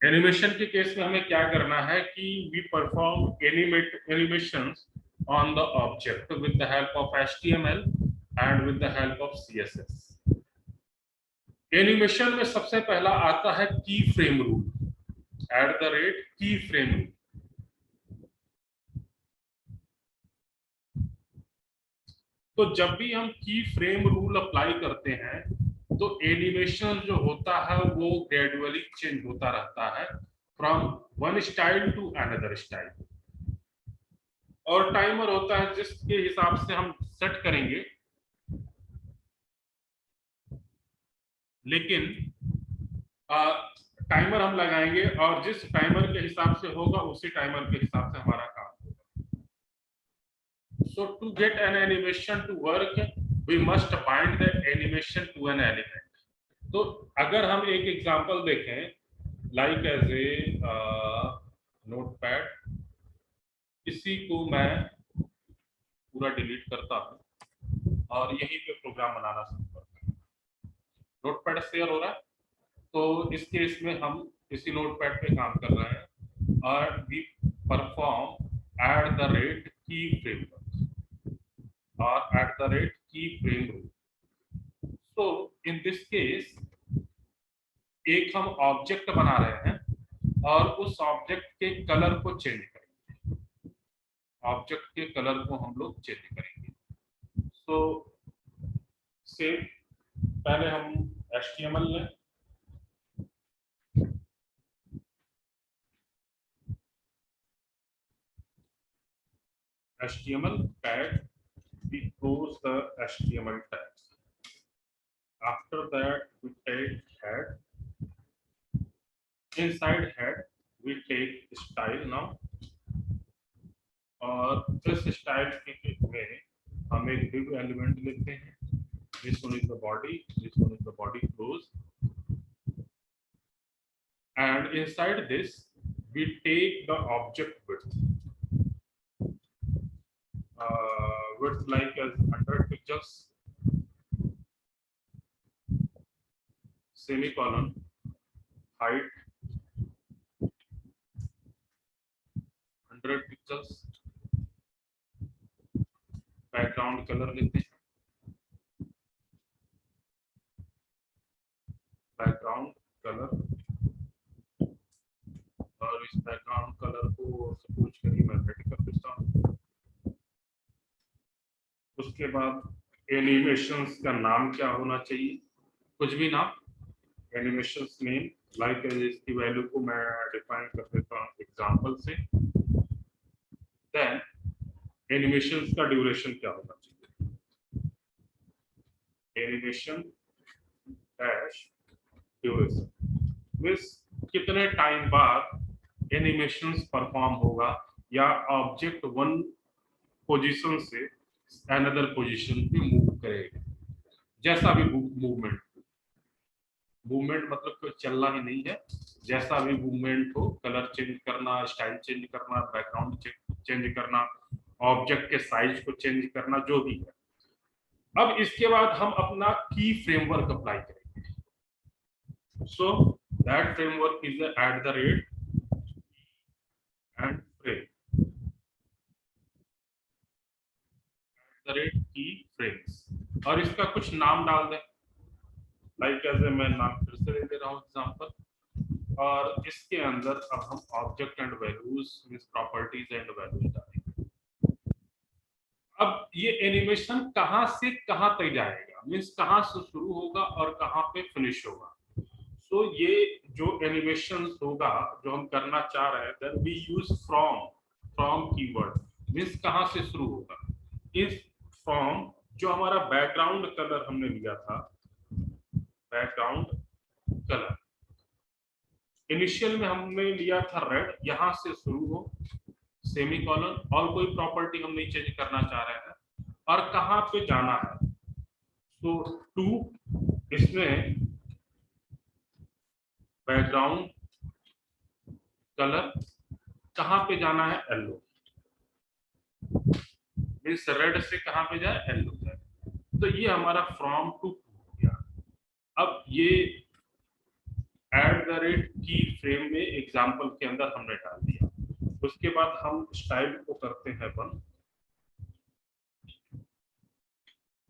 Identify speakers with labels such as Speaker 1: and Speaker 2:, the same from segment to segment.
Speaker 1: Animation के case में हमें क्या करना है कि we perform animations on the object with the help of HTML and with the help of CSS। Animation में सबसे पहला आता है keyframe rule, @keyframe rule. तो जब भी हम की फ्रेम रूल अप्लाई करते हैं तो एनिमेशन जो होता है वो ग्रेजुअली चेंज होता रहता है from one style to another style. और टाइमर होता है जिसके हिसाब से हम सेट करेंगे, लेकिन टाइमर हम लगाएंगे और जिस टाइमर के हिसाब से होगा उसी टाइमर के हिसाब से हमारा काम होगा। So to get an animation to work, we must bind the animation to an element. तो अगर हम एक एग्जांपल देखें, लाइक एज ए नोटपैड, इसी को मैं पूरा डिलीट करता हूं और यहीं पे प्रोग्राम बनाना शुरू करता हूं। नोटपैड शेयर हो रहा है, तो इस केस में हम इसी नोटपैड पे काम कर रहे हैं और वी परफॉर्म @की फ्रेमवर्क और @की फ्रेम रूल। तो इन दिस केस एक हम ऑब्जेक्ट बना रहे हैं और उस ऑब्जेक्ट के कलर को चेंज करेंगे, ऑब्जेक्ट के कलर को हम लोग चेंज करेंगे। सो सेम, पहले हम HTML लें, HTML tag, we close the HTML tag. After that we take head, inside head we take style now, और इस स्टाइल के में हम एक div एलिमेंट लेते हैं। This one is the body, this one is the body close, and inside this we take the object width, width like as 100 pixels, semicolon, height 100 pixels, background colour लेते हैं, background colour, और इस background colour को suppose करिए मैं red कर देता हूँ। उसके बाद एनिमेशंस का नाम क्या होना चाहिए, कुछ भी नाम, एनिमेशंस नेम, लाइक इसकी वैल्यू को मैं डिफाइन कर देता हूँ एग्जांपल से। देन एनिमेशंस का ड्यूरेशन क्या होना चाहिए, एनिमेशन डैश ड्यूरेशन, मींस कितने टाइम बाद एनिमेशंस परफॉर्म होगा या ऑब्जेक्ट वन पोजीशन से अनदर पोजीशन पे मूव करेगा। जैसा भी मूवमेंट मतलब कोई चलना ही नहीं है, जैसा भी मूवमेंट हो, कलर चेंज करना, स्टाइल चेंज करना, बैकग्राउंड चेंज करना, ऑब्जेक्ट के साइज को चेंज करना, जो भी है। अब इसके बाद हम अपना की फ्रेमवर्क अप्लाई करेंगे। So that framework is @, and frame, की फ्रेम्स, और इसका कुछ नाम डाल दें, लाइक एज मैं नाम फिर से दे रहा हूँ एग्जांपल, और इसके अंदर अब हम object and values means properties and values डालेंगे। अब ये एनिमेशन कहां से कहां तक जाएगा, मींस कहां से शुरू होगा और कहां पे फिनिश होगा। सो ये जो एनिमेशन होगा जो हम करना चाह रहे हैं, then we use from keyword, means कहां से शुरू होगा। इस फ्रॉम जो हमारा बैकग्राउंड कलर हमने लिया था, बैकग्राउंड कलर इनिशियल में हमने लिया था रेड, यहां से शुरू हो, सेमीकोलन, और कोई प्रॉपर्टी हम नहीं चेंज करना चाह रहे हैं, और कहां पे जाना है। तो टू, इसमें बैकग्राउंड कलर कहां पे जाना है, येलो, मींस रेड से कहां पे जाए, येलो जाए। तो ये हमारा फ्रॉम टू हो गया। अब ये ऐड एट द रेट की फ्रेम में एग्जाम्पल के अंदर हमने डाल दिया। उसके बाद हम स्टाइल को करते हैं बंद,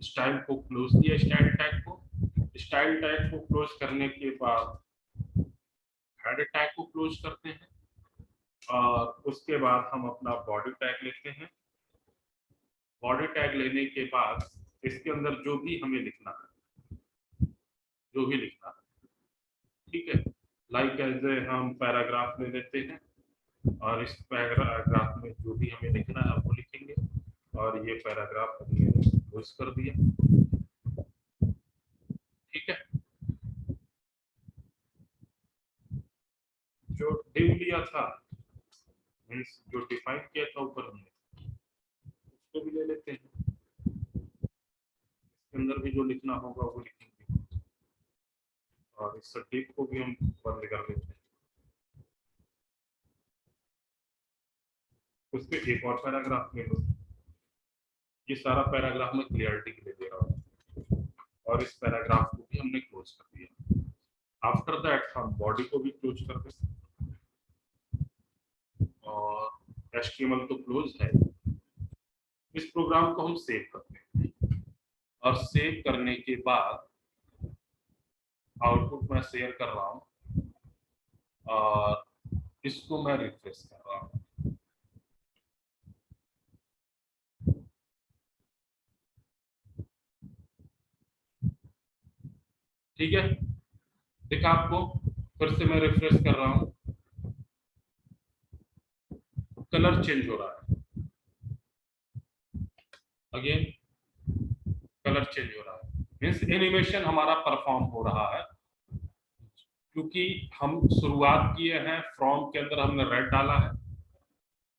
Speaker 1: स्टाइल को क्लोज किया, स्टाइल टैग को क्लोज करने के बाद हेड टैग को क्लोज करते हैं और उसके बाद हम अपना बॉडी टैग लेते हैं। बॉडी टैग लेने के बाद इसके अंदर जो भी हमें लिखना है, जो भी लिखना है, ठीक है, लाइक एज हम पैराग्राफ ले लेते हैं और इस पैराग्राफ में जो भी हमें लिखना है वो लिखेंगे और ये पैराग्राफ हमने क्लोज कर दिया, ठीक है। जो डिव लिया था मीन्स जो डिफाइन किया था ऊपर हमने, उसको भी ले लेते हैं, इसके अंदर भी जो लिखना होगा वो लिखेंगे और इस डिव को भी हम बंद कर देते हैं। उसके एक और पैराग्राफ ले लो, ये सारा पैराग्राफ में क्लियरिटी के लिए दे रहा हूँ और इस पैराग्राफ को भी हमने क्लोज कर दिया। आफ्टर दैट हम बॉडी को भी क्लोज कर देते और HTML तो क्लोज है। इस प्रोग्राम को हम सेव करते हैं और सेव करने के बाद आउटपुट मैं शेयर कर रहा हूँ और इसको मैं रिफ्रेश कर रहा हूँ। ठीक है, देखा आपको, फिर से मैं रिफ्रेश कर रहा हूँ, कलर चेंज हो रहा है, अगेन कलर चेंज हो रहा है, मीन्स एनिमेशन हमारा परफॉर्म हो रहा है। क्योंकि हम शुरुआत किए हैं, फ्रॉम के अंदर हमने रेड डाला है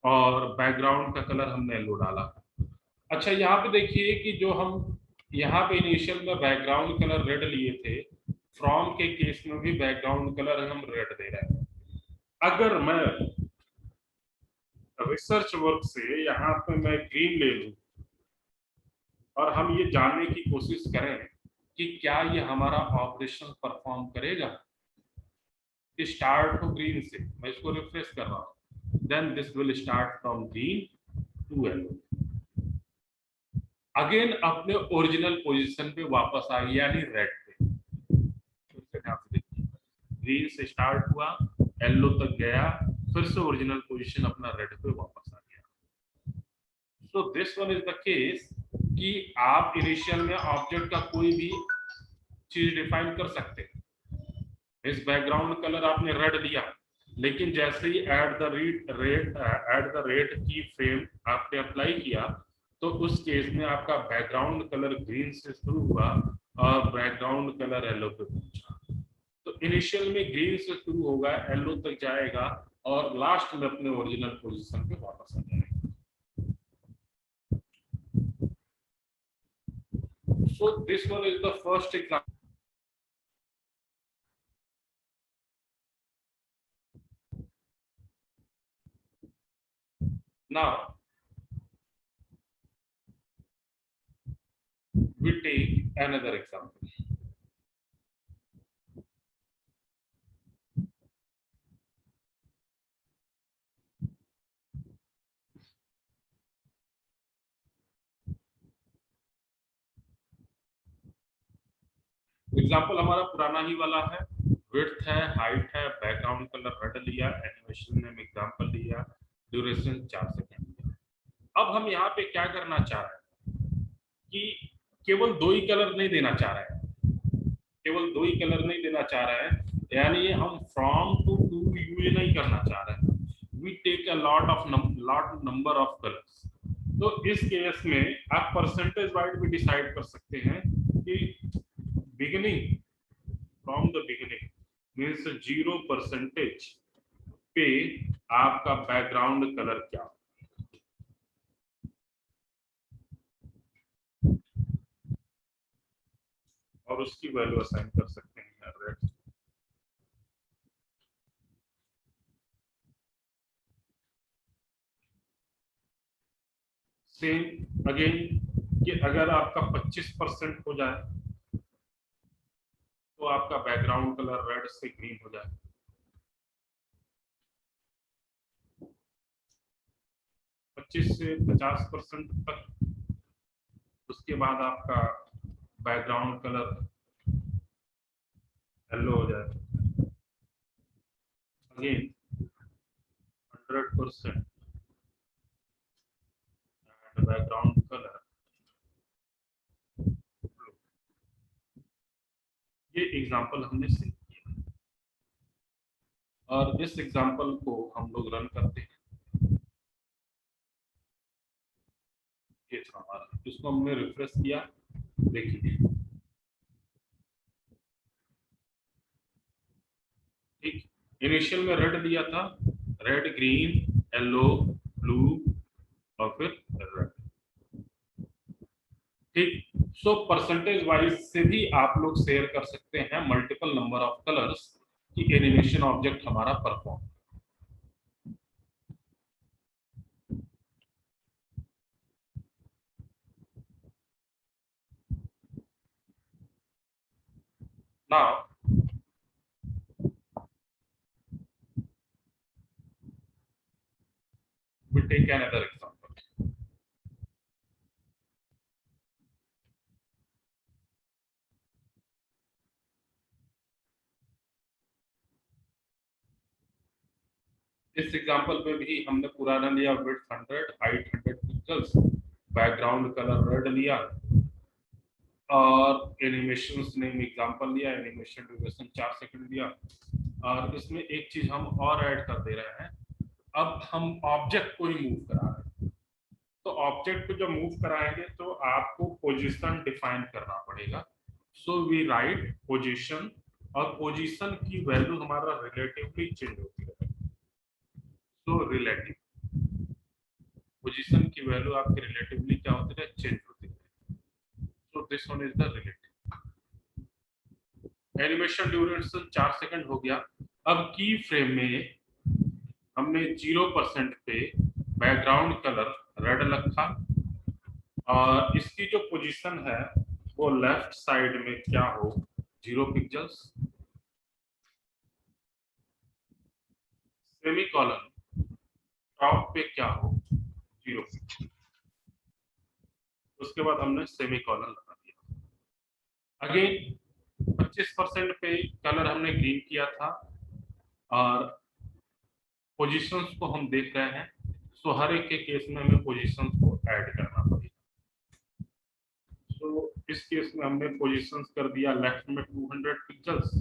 Speaker 1: और बैकग्राउंड का कलर हमने येलो डाला है। अच्छा, यहाँ पे देखिए कि जो हम यहाँ पे इनिशियल में बैकग्राउंड कलर रेड लिए थे, फ्रॉम के केस में भी बैकग्राउंड कलर हम रेड दे रहे हैं। अगर मैं रिसर्च वर्क से यहाँ पे मैं ग्रीन ले लूं और हम ये जानने की कोशिश करें कि क्या ये हमारा ऑपरेशन परफॉर्म करेगा, स्टार्ट टू ग्रीन से, मैं इसको रिफ्रेश कर रहा हूँ, then this will start from green to yellow, again अपने ओरिजिनल पोजीशन पे वापस आ गया, यानी रेड पे। ग्रीन से स्टार्ट हुआ, येलो तक गया, फिर से ओरिजिनल पोजीशन अपना रेड पे वापस आ गया। सो this one is the case कि आप इनिशियल में ऑब्जेक्ट का कोई भी चीज डिफाइन कर सकते हैं। इस बैकग्राउंड कलर आपने रेड लिया, लेकिन जैसे ही एट द रेट की फ्रेम आपने अप्लाई किया तो उस केस में आपका बैकग्राउंड कलर ग्रीन से शुरू हुआ और बैकग्राउंड कलर येलो पे पहुंचा। तो इनिशियल में ग्रीन से शुरू होगा, येलो तक जाएगा और लास्ट में अपने ओरिजिनल पोजीशन पे वापस आ जाएगा। So this one is the first example. Now we take another example. Example हमारा पुराना ही वाला है, विड्थ है, हाइट है, बैकग्राउंड कलर रेड लिया, एनिमेशन नेम एग्जाम्पल लिया, ड्यूरेशन 4 सेकेंड लिया। अब हम यहाँ पे क्या करना चाह रहे हैं कि केवल 2 ही कलर नहीं देना चाह रहे हैं, केवल 2 ही कलर नहीं देना चाह रहे हैं, यानी हम फ्रॉम टू ये नहीं करना चाह रहे हैं, we take a lot number of colours. तो इस केस में आप परसेंटेज वाइज भी डिसाइड कर सकते हैं कि beginning from the beginning means 0% पे आपका बैकग्राउंड कलर क्या, और उसकी वैल्यू असाइन कर सकते हैं रेड। सेम अगेन कि अगर आपका 25% हो जाए तो आपका बैकग्राउंड कलर रेड से ग्रीन हो जाए, 25 से 50% तक। उसके बाद आपका बैकग्राउंड कलर येलो हो जाए, अगेन 100% एंड बैकग्राउंड कलर। ये एग्जांपल हमने सीख किया और इस एग्जांपल को हम लोग रन करते हैं। ये था हमारा, इसको हमने रिफ्रेश किया, देखिए ठीक। इनिशियल में रेड दिया था, रेड, ग्रीन, येलो, ब्लू और फिर रेड। ठीक। सो परसेंटेज वाइज से भी आप लोग शेयर कर सकते हैं मल्टीपल नंबर ऑफ कलर्स की एनिमेशन ऑब्जेक्ट हमारा perform. Now we take another example. इस एग्जांपल में भी हमने पुराना लिया width 100, height 100 pixels, background colour red लिया और एनिमेशन नेम एग्जांपल लिया, एनिमेशन ड्यूरेशन 4 सेकंड लिया। और इसमें एक चीज हम और ऐड कर दे रहे हैं, अब हम ऑब्जेक्ट को ही मूव करा रहे हैं। तो ऑब्जेक्ट को जब मूव कराएंगे तो आपको पोजीशन डिफाइन करना पड़ेगा। सो वी राइट पोजीशन, और पोजीशन की वैल्यू हमारा रिलेटिवली चेंज होती है। सो रिलेटिव पोजीशन की वैल्यू आपकी रिलेटिवली क्या होती है, चेंज होती है। सो this one is the relative. Animation duration 4 second हो गया। अब की फ्रेम में हमने 0% पे बैकग्राउंड कलर रेड रखा और इसकी जो पोजीशन है वो लेफ्ट साइड में क्या हो, 0 पिक्सेल्स, सेमी कॉलन टॉप पे क्या हो, 0 पिक्सेल्स। उसके बाद हमने सेमी कॉलन लगा दिया। अगेन 25% पे कलर हमने ग्रीन किया था और पोजीशंस को हम देख रहे हैं। सो हर एक के केस में हमें पोजीशंस को ऐड करना पड़ेगा। सो इस केस में हमने पोजीशंस कर दिया लेफ्ट में 200 पिक्सेल्स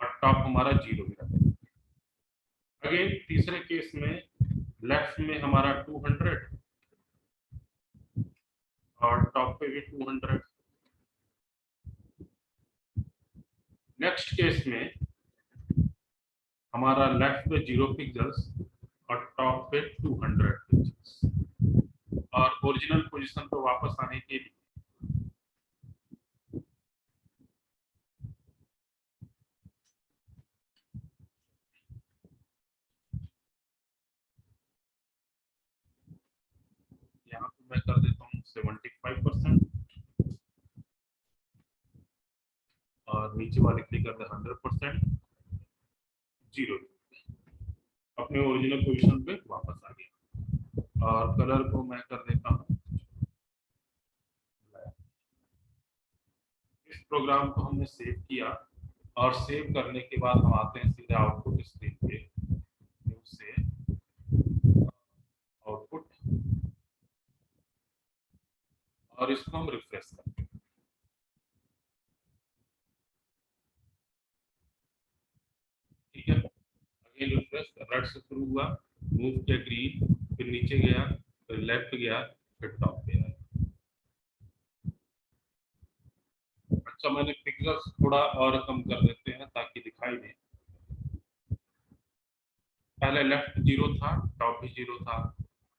Speaker 1: और टॉप हमारा 0 भी रखेगा। अगेन तीसरे केस में लेफ्ट में हमारा 200 और टॉप पे भी 200। नेक्स्ट केस में हमारा लेफ्ट पे 0 पिक्सेल्स और टॉप पे 200 पिक्सेल्स। और ओरिजिनल पोजीशन पे वापस आने के लिए यहाँ पे मैं कर देता हूँ 75% और नीचे वाले के लिए कर दे 100%, 0, अपने ओरिजिनल पोजीशन पे वापस आ गया। और कलर को मैं कर देता हूँ। इस प्रोग्राम को हमने सेव किया और सेव करने के बाद हम आते हैं सीधे आउटपुट स्क्रीन पे, न्यू से आउटपुट, और इसको हम रिफ्रेश करते हैं। ठीक है, अगेन रिफ्रेश, रेड से शुरू हुआ, मूव किया ग्रीन, फिर नीचे गया, फिर लेफ्ट गया, फिर टॉप पे आया। अच्छा, मैंने पिक्सेल्स थोड़ा और कम कर देते हैं ताकि दिखाई दे। पहले लेफ्ट 0 था, टॉप भी 0 था।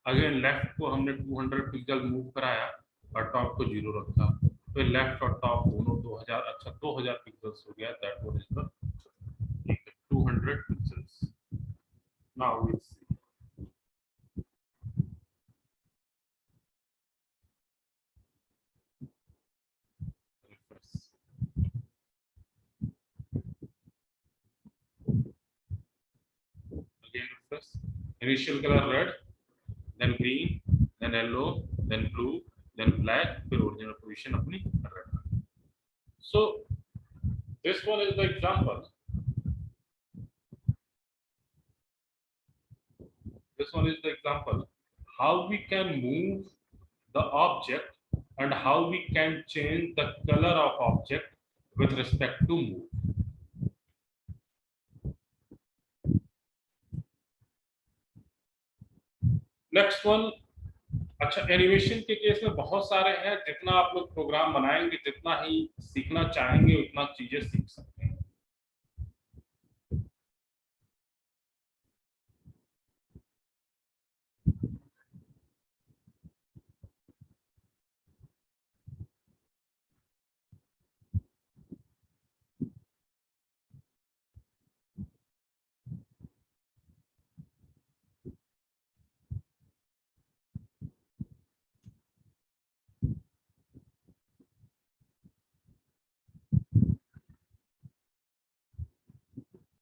Speaker 1: अगेन लेफ्ट को हमने 200 पिक्सल मूव कराया और टॉप को 0 रखा। फिर लेफ्ट और टॉप दोनों 2000, अच्छा 2000 पिक्सल्स हो गया, that was the 200 pixels. Now we see refresh. Colours, initial colour red, then green, then yellow, then blue, then black, फिर ओरिजिनल पोजीशन अपनी red. So this one is the example, this one is the example how we can move the object and how we can change the color of object with respect to move. Next one, अच्छा animation के case में बहुत सारे हैं, जितना आप लोग programme बनाएंगे, जितना ही सीखना चाहेंगे उतना चीजें सीख सकते हैं।